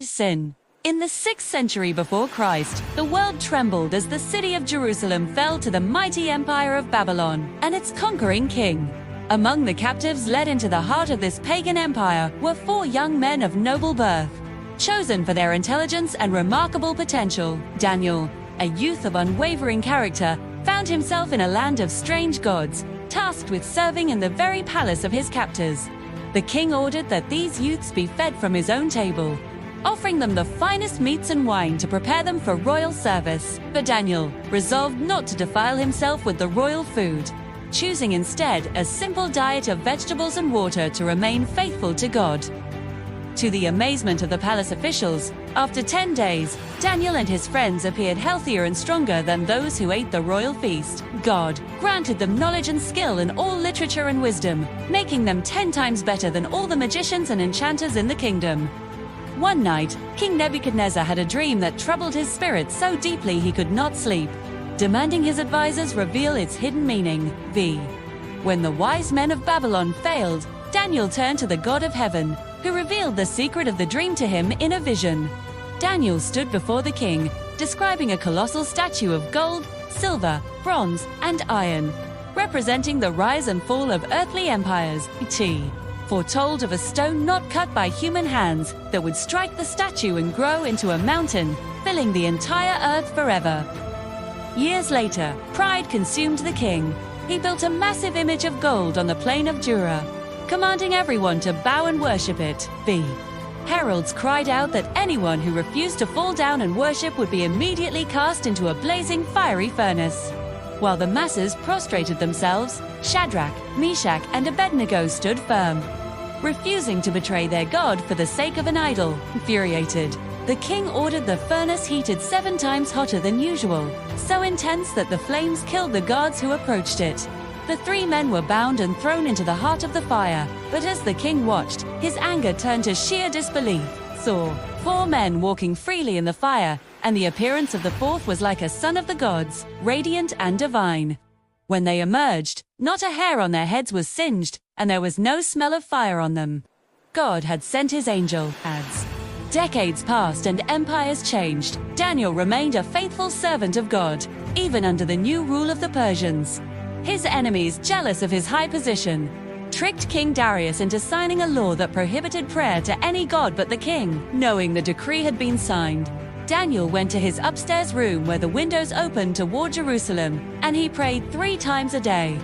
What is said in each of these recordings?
Sin. In the 6th century before Christ, the world trembled as the city of Jerusalem fell to the mighty empire of Babylon and its conquering king. Among the captives led into the heart of this pagan empire were 4 young men of noble birth. Chosen for their intelligence and remarkable potential, Daniel, a youth of unwavering character, found himself in a land of strange gods, tasked with serving in the very palace of his captors. The king ordered that these youths be fed from his own table, offering them the finest meats and wine to prepare them for royal service. But Daniel resolved not to defile himself with the royal food, choosing instead a simple diet of vegetables and water to remain faithful to God. To the amazement of the palace officials, after 10 days, Daniel and his friends appeared healthier and stronger than those who ate the royal feast. God granted them knowledge and skill in all literature and wisdom, making them 10 times better than all the magicians and enchanters in the kingdom. One night, King Nebuchadnezzar had a dream that troubled his spirit so deeply he could not sleep, demanding his advisors reveal its hidden meaning. When the wise men of Babylon failed, Daniel turned to the God of heaven, who revealed the secret of the dream to him in a vision. Daniel stood before the king, describing a colossal statue of gold, silver, bronze, and iron, representing the rise and fall of earthly empires. Foretold of a stone not cut by human hands that would strike the statue and grow into a mountain, filling the entire earth forever. Years later, pride consumed the king. He built a massive image of gold on the plain of Dura, commanding everyone to bow and worship it. Heralds cried out that anyone who refused to fall down and worship would be immediately cast into a blazing fiery furnace. While the masses prostrated themselves, Shadrach, Meshach, and Abednego stood firm, refusing to betray their God for the sake of an idol. Infuriated, the king ordered the furnace heated 7 times hotter than usual, so intense that the flames killed the guards who approached it. The 3 men were bound and thrown into the heart of the fire, but as the king watched, his anger turned to sheer disbelief. Saw 4 men walking freely in the fire, and the appearance of the 4th was like a son of the gods, radiant and divine. When they emerged, not a hair on their heads was singed, and there was no smell of fire on them. God had sent his angel. Decades passed and empires changed. Daniel remained a faithful servant of God, even under the new rule of the Persians. His enemies, jealous of his high position, tricked King Darius into signing a law that prohibited prayer to any god but the king. Knowing the decree had been signed, Daniel went to his upstairs room where the windows opened toward Jerusalem, and he prayed 3 times a day.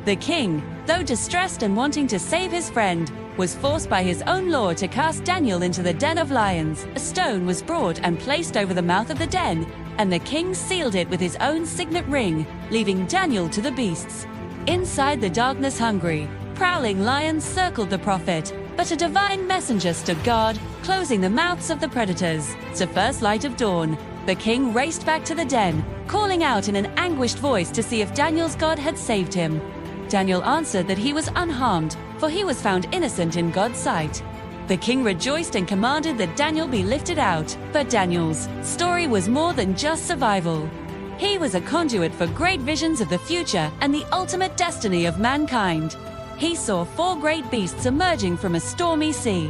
The king, though distressed and wanting to save his friend, was forced by his own law to cast Daniel into the den of lions. A stone was brought and placed over the mouth of the den, and the king sealed it with his own signet ring, leaving Daniel to the beasts. Inside the darkness hungry, prowling lions circled the prophet, but a divine messenger stood guard, closing the mouths of the predators. To first light of dawn, the king raced back to the den, calling out in an anguished voice to see if Daniel's God had saved him. Daniel answered that he was unharmed, for he was found innocent in God's sight. The king rejoiced and commanded that Daniel be lifted out. But Daniel's story was more than just survival. He was a conduit for great visions of the future and the ultimate destiny of mankind. He saw 4 great beasts emerging from a stormy sea,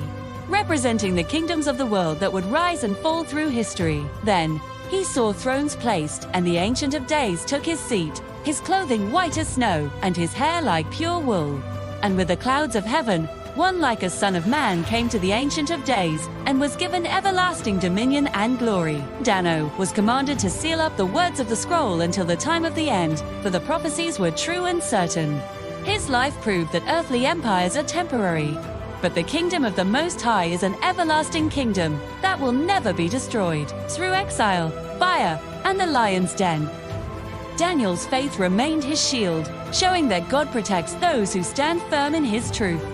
representing the kingdoms of the world that would rise and fall through history. Then, he saw thrones placed, and the Ancient of Days took his seat, his clothing white as snow, and his hair like pure wool. And with the clouds of heaven, one like a son of man came to the Ancient of Days, and was given everlasting dominion and glory. Daniel was commanded to seal up the words of the scroll until the time of the end, for the prophecies were true and certain. His life proved that earthly empires are temporary, but the kingdom of the Most High is an everlasting kingdom that will never be destroyed. Through exile, fire, and the lion's den, Daniel's faith remained his shield, showing that God protects those who stand firm in his truth.